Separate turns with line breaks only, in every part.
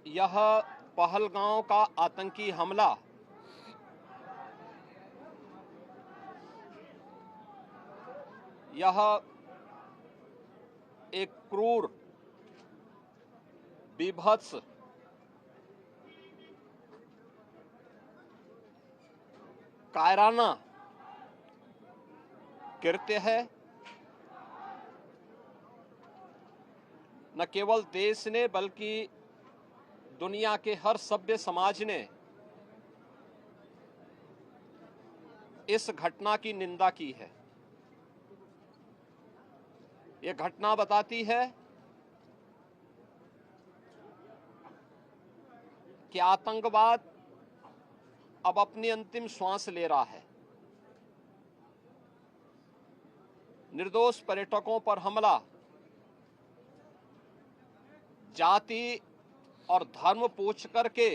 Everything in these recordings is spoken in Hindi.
यह पहलगांव का आतंकी हमला यह एक क्रूर, बीभत्स, कायराना कृत्य है। न केवल देश ने बल्कि दुनिया के हर सभ्य समाज ने इस घटना की निंदा की है। यह घटना बताती है कि आतंकवाद अब अपनी अंतिम श्वास ले रहा है। निर्दोष पर्यटकों पर हमला जाति और धर्म पूछ करके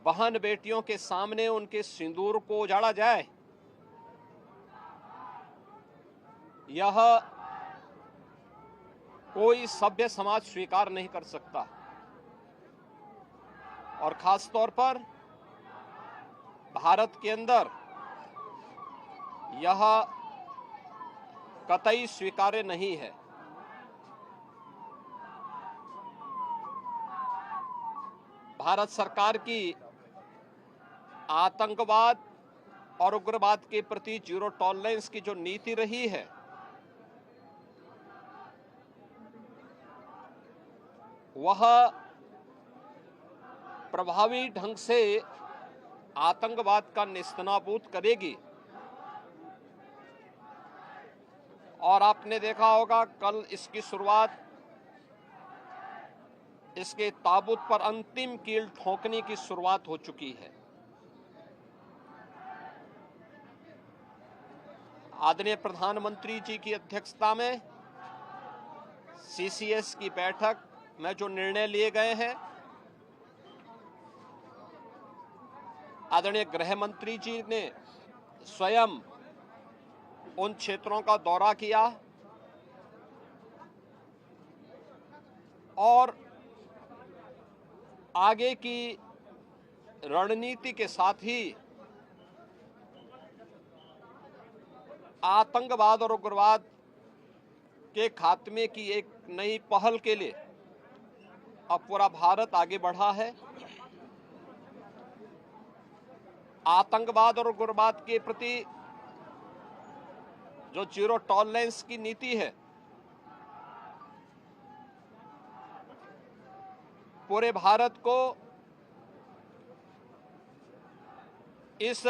बहन बेटियों के सामने उनके सिंदूर को उजाड़ा जाए, यह कोई सभ्य समाज स्वीकार नहीं कर सकता। और खास तौर पर भारत के अंदर यह कतई स्वीकार्य नहीं है। भारत सरकार की आतंकवाद और उग्रवाद के प्रति जीरो टॉलरेंस की जो नीति रही है, वह प्रभावी ढंग से आतंकवाद का नेस्तनाबूद करेगी। और आपने देखा होगा कल इसकी शुरुआत, इसके ताबूत पर अंतिम कील ठोकने की शुरुआत हो चुकी है। आदरणीय प्रधानमंत्री जी की अध्यक्षता में सीसीएस की बैठक में जो निर्णय लिए गए हैं, आदरणीय गृह मंत्री जी ने स्वयं उन क्षेत्रों का दौरा किया और आगे की रणनीति के साथ ही आतंकवाद और उग्रवाद के खात्मे की एक नई पहल के लिए अब पूरा भारत आगे बढ़ा है। आतंकवाद और उग्रवाद के प्रति जो जीरो टॉलरेंस की नीति है, पूरे भारत को इस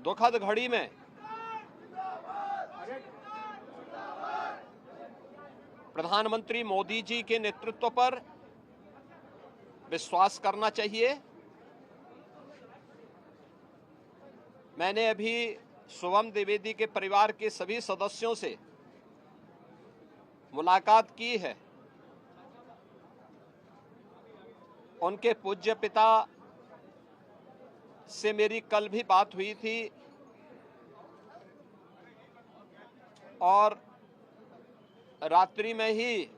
दुखद घड़ी में प्रधानमंत्री मोदी जी के नेतृत्व पर विश्वास करना चाहिए। मैंने अभी शुभम द्विवेदी के परिवार के सभी सदस्यों से मुलाकात की है। उनके पूज्य पिता से मेरी कल भी बात हुई थी और रात्रि में ही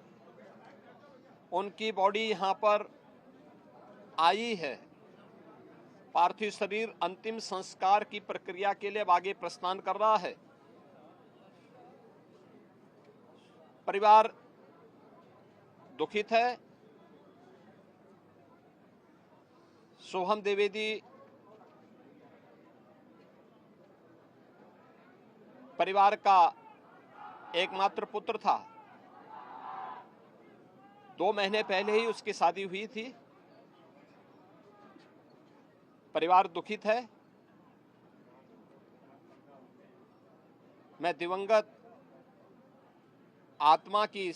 उनकी बॉडी यहां पर आई है। पार्थिव शरीर अंतिम संस्कार की प्रक्रिया के लिए आगे प्रस्थान कर रहा है। परिवार दुखित है। शुभम द्विवेदी परिवार का एकमात्र पुत्र था। 2 महीने पहले ही उसकी शादी हुई थी। परिवार दुखित है। मैं दिवंगत आत्मा की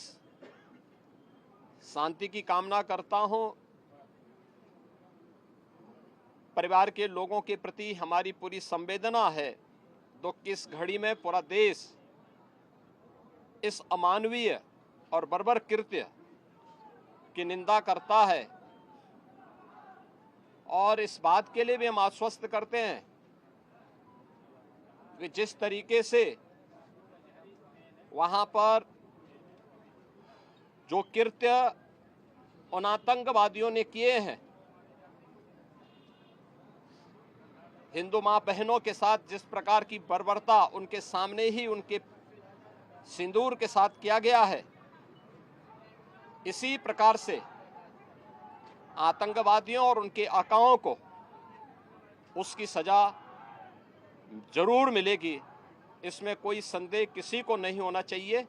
शांति की कामना करता हूं। परिवार के लोगों के प्रति हमारी पूरी संवेदना है। दुख की इस घड़ी में पूरा देश इस अमानवीय और बर्बर कृत्य की निंदा करता है और इस बात के लिए भी हम आश्वस्त करते हैं कि जिस तरीके से वहां पर जो कृत्य उन आतंकवादियों ने किए हैं, हिंदू मां बहनों के साथ जिस प्रकार की बर्बरता उनके सामने ही उनके सिंदूर के साथ किया गया है, इसी प्रकार से आतंकवादियों और उनके आकाओं को उसकी सजा जरूर मिलेगी। इसमें कोई संदेह किसी को नहीं होना चाहिए।